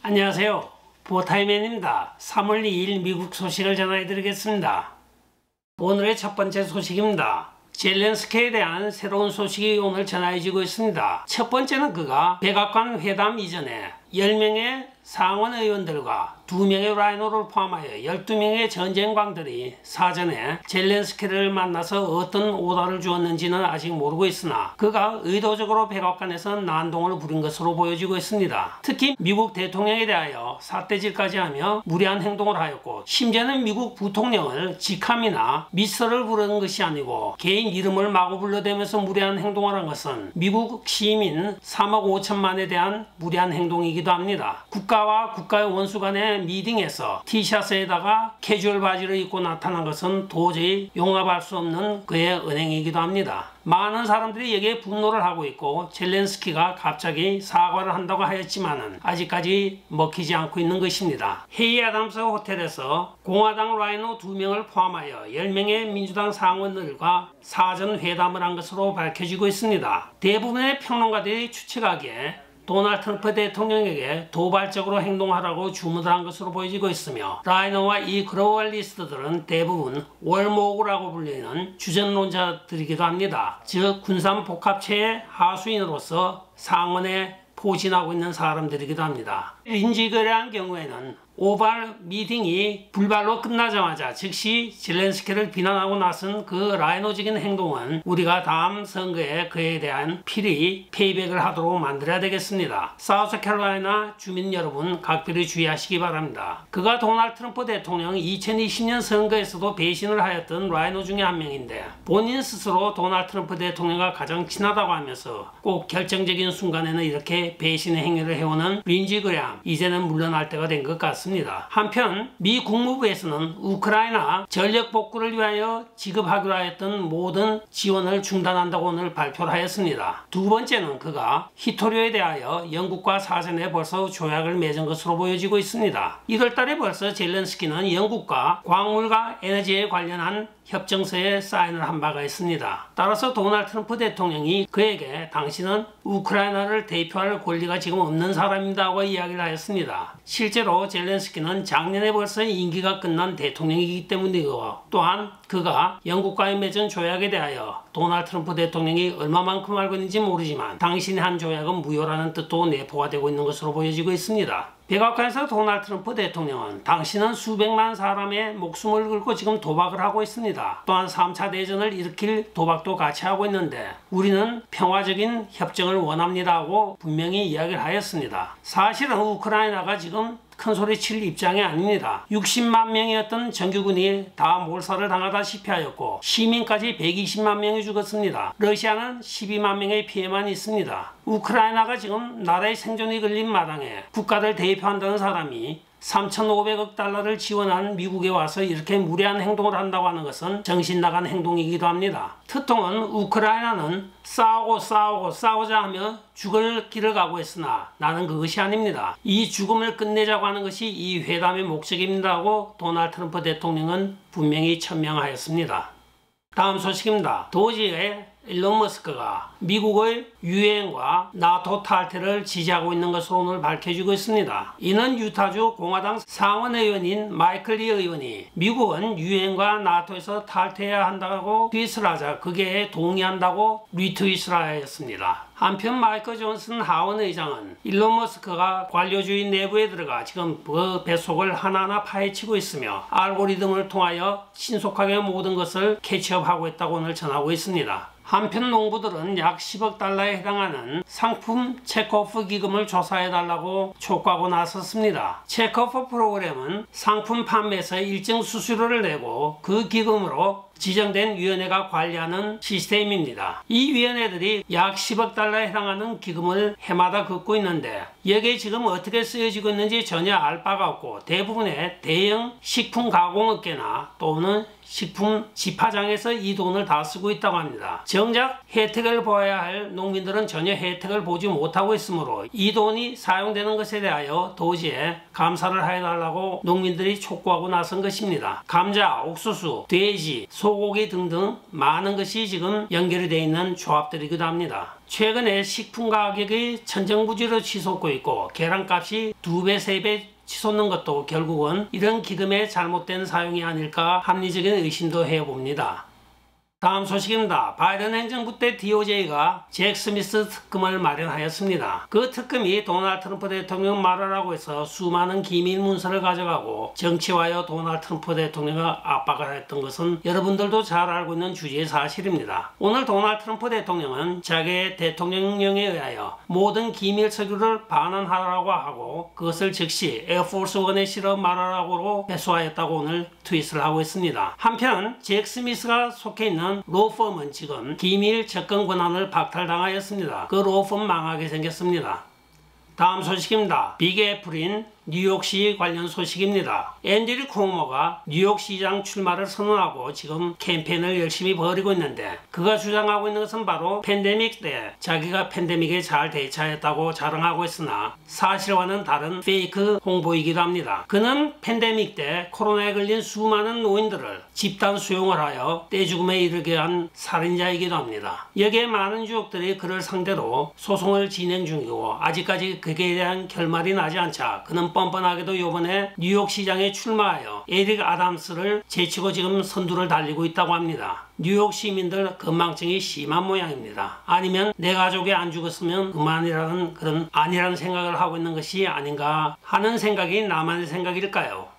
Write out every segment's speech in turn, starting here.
안녕하세요. 보타이맨입니다. 3월 2일 미국 소식을 전해드리겠습니다. 오늘의 첫 번째 소식입니다. 젤렌스키에 대한 새로운 소식이 오늘 전해지고 있습니다. 첫 번째는 그가 백악관 회담 이전에 10명의 상원 의원들과 2명의 라이노를 포함하여 12명의 전쟁광들이 사전에 젤렌스키를 만나서 어떤 오더를 주었는지는 아직 모르고 있으나 그가 의도적으로 백악관에서 난동을 부린 것으로 보여지고 있습니다. 특히 미국 대통령에 대하여 삿대질까지 하며 무리한 행동을 하였고, 심지어는 미국 부통령을 직함이나 미스터를 부르는 것이 아니고 개인 이름을 마구 불러대면서 무리한 행동을 한 것은 미국 시민 3억 5천만에 대한 무리한 행동이기도 합니다. 국가와 국가의 원수 간의 미팅에서 티셔츠에다가 캐주얼 바지를 입고 나타난 것은 도저히 용납할 수 없는 그의 언행이기도 합니다. 많은 사람들이 여기에 분노를 하고 있고, 젤렌스키가 갑자기 사과를 한다고 하였지만은 아직까지 먹히지 않고 있는 것입니다. 헤이 아담스 호텔에서 공화당 라이노 2명을 포함하여 10명의 민주당 상원들과 사전 회담을 한 것으로 밝혀지고 있습니다. 대부분의 평론가들이 추측하기에 도널드 트럼프 대통령에게 도발적으로 행동하라고 주문을 한 것으로 보여지고 있으며, 라이노와 이 글로벌리스트들은 대부분 월모그라고 불리는 주전론자들이기도 합니다. 즉 군산복합체의 하수인으로서 상원에 포진하고 있는 사람들이기도 합니다. 린지 그레한 경우에는 오발 미팅이 불발로 끝나자마자 즉시 젤렌스키를 비난하고 나선 그 라이노적인 행동은 우리가 다음 선거에 그에 대한 필히 페이백을 하도록 만들어야 되겠습니다. 사우스캐롤라이나 주민 여러분 각별히 주의하시기 바랍니다. 그가 도널드 트럼프 대통령 2020년 선거에서도 배신을 하였던 라이노 중에 한 명인데, 본인 스스로 도널드 트럼프 대통령과 가장 친하다고 하면서 꼭 결정적인 순간에는 이렇게 배신의 행위를 해오는 린지 그레함, 이제는 물러날 때가 된 것 같습니다. 한편 미 국무부에서는 우크라이나 전력 복구를 위하여 지급하기로 하였던 모든 지원을 중단한다고 오늘 발표를 하였습니다. 두 번째는 그가 히토리오에 대하여 영국과 사전에 벌써 조약을 맺은 것으로 보여지고 있습니다. 1월달에 벌써 젤렌스키는 영국과 광물과 에너지에 관련한 협정서에 사인을 한 바가 있습니다. 따라서 도널드 트럼프 대통령이 그에게 당신은 우크라이나를 대표할 권리가 지금 없는 사람이라고 이야기를 하였습니다. 실제로 젤렌스키는 작년에 벌써 임기가 끝난 대통령이기 때문이고, 또한 그가 영국과의 맺은 조약에 대하여 도널드 트럼프 대통령이 얼마만큼 알고 있는지 모르지만 당신이 한 조약은 무효라는 뜻도 내포가 되고 있는 것으로 보여지고 있습니다. 백악관에서 도널드 트럼프 대통령은 당신은 수백만 사람의 목숨을 걸고 지금 도박을 하고 있습니다. 또한 3차 대전을 일으킬 도박도 같이 하고 있는데 우리는 평화적인 협정을 원합니다 하고 분명히 이야기를 하였습니다. 사실은 우크라이나가 지금 큰 소리 칠 입장이 아닙니다. 60만 명이었던 정규군이 다 몰살을 당하다시피 하였고 시민까지 120만 명이 죽었습니다. 러시아는 12만 명의 피해만 있습니다. 우크라이나가 지금 나라의 생존이 걸린 마당에 국가를 대표한다는 사람이 3,500억 달러를 지원한 미국에 와서 이렇게 무례한 행동을 한다고 하는 것은 정신나간 행동이기도 합니다. 특통은 우크라이나는 싸우자 하며 죽을 길을 가고 있으나 나는 그것이 아닙니다. 이 죽음을 끝내자고 하는 것이 이 회담의 목적입니다 하고 도널드 트럼프 대통령은 분명히 천명하였습니다. 다음 소식입니다. 도지의 일론 머스크가 미국의 유엔과 나토 탈퇴를 지지하고 있는 것으로 오늘 밝혀지고 있습니다. 이는 유타주 공화당 상원의원인 마이클 리 의원이 미국은 유엔과 나토에서 탈퇴해야 한다고 트윗을 하자 그게 동의한다고 리트윗을 하였습니다. 한편 마이클 존슨 하원 의장은 일론 머스크가 관료주의 내부에 들어가 지금 그 뱃속을 하나하나 파헤치고 있으며 알고리즘을 통하여 신속하게 모든 것을 캐치업하고 있다고 오늘 전하고 있습니다. 한편 농부들은 약 10억 달러에 해당하는 상품 체크오프 기금을 조사해달라고 촉구하고 나섰습니다. 체크오프 프로그램은 상품 판매에서 일정 수수료를 내고 그 기금으로 지정된 위원회가 관리하는 시스템입니다. 이 위원회들이 약 10억 달러에 해당하는 기금을 해마다 걷고 있는데 여기에 지금 어떻게 쓰여지고 있는지 전혀 알 바가 없고 대부분의 대형 식품 가공업계나 또는 식품 집화장에서 이 돈을 다 쓰고 있다고 합니다. 정작 혜택을 보아야 할 농민들은 전혀 혜택을 보지 못하고 있으므로 이 돈이 사용되는 것에 대하여 도지에 감사를 해달라고 농민들이 촉구하고 나선 것입니다. 감자, 옥수수, 돼지, 소 소고기 등등 많은 것이 지금 연결이 되어 있는 조합들이기도 합니다. 최근에 식품 가격이 천정부지로 치솟고 있고 계란값이 2배, 3배 치솟는 것도 결국은 이런 기금의 잘못된 사용이 아닐까 합리적인 의심도 해봅니다. 다음 소식입니다. 바이든 행정부 때 DOJ가 잭 스미스 특검을 마련하였습니다. 그 특검이 도널드 트럼프 대통령 말하라고 해서 수많은 기밀 문서를 가져가고 정치와요 도널드 트럼프 대통령을 압박을 했던 것은 여러분들도 잘 알고 있는 주제의 사실입니다. 오늘 도널드 트럼프 대통령은 자기의 대통령령에 의하여 모든 기밀 서류를 반환하라고 하고 그것을 즉시 에어포스 원에 실어 말하라고 배수하였다고 오늘 트윗을 하고 있습니다. 한편 잭 스미스가 속해 있는 로펌은 지금 기밀 접근 권한을 박탈당하였습니다. 그 로펌 망하게 생겼습니다. 다음 소식입니다. 빅 애플인 뉴욕시 관련 소식입니다. 앤드류 쿠오모가 뉴욕시장 출마를 선언하고 지금 캠페인을 열심히 벌이고 있는데 그가 주장하고 있는 것은 바로 팬데믹 때 자기가 팬데믹에 잘 대처했다고 자랑하고 있으나 사실과는 다른 페이크 홍보이기도 합니다. 그는 팬데믹 때 코로나에 걸린 수많은 노인들을 집단 수용을 하여 떼죽음에 이르게 한 살인자이기도 합니다. 여기에 많은 유족들이 그를 상대로 소송을 진행 중이고 아직까지 그에 대한 결말이 나지 않자 그는 뻔뻔하게도 이번에 뉴욕시장에 출마하여 에릭 아담스를 제치고 지금 선두를 달리고 있다고 합니다. 뉴욕 시민들 건망증이 심한 모양입니다. 아니면 내 가족이 안 죽었으면 그만이라는 그런 아니라는 생각을 하고 있는 것이 아닌가 하는 생각이 나만의 생각일까요?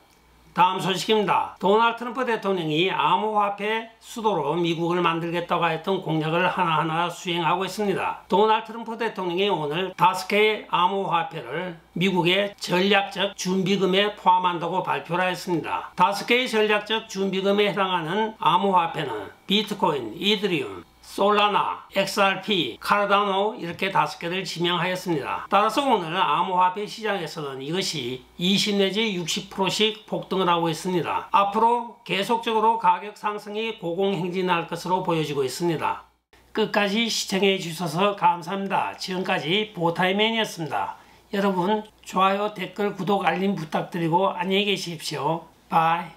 다음 소식입니다. 도널드 트럼프 대통령이 암호화폐 수도로 미국을 만들겠다고 했던 공약을 하나하나 수행하고 있습니다. 도널드 트럼프 대통령이 오늘 5개의 암호화폐를 미국의 전략적 준비금에 포함한다고 발표를 했습니다. 5개의 전략적 준비금에 해당하는 암호화폐는 비트코인, 이더리움, 솔라나, XRP, 카르다노 이렇게 5개를 지명하였습니다. 따라서 오늘 암호화폐 시장에서는 이것이 20 내지 60%씩 폭등을 하고 있습니다. 앞으로 계속적으로 가격 상승이 고공행진할 것으로 보여지고 있습니다. 끝까지 시청해 주셔서 감사합니다. 지금까지 보타이맨이었습니다. 여러분 좋아요, 댓글, 구독, 알림 부탁드리고 안녕히 계십시오. 바이.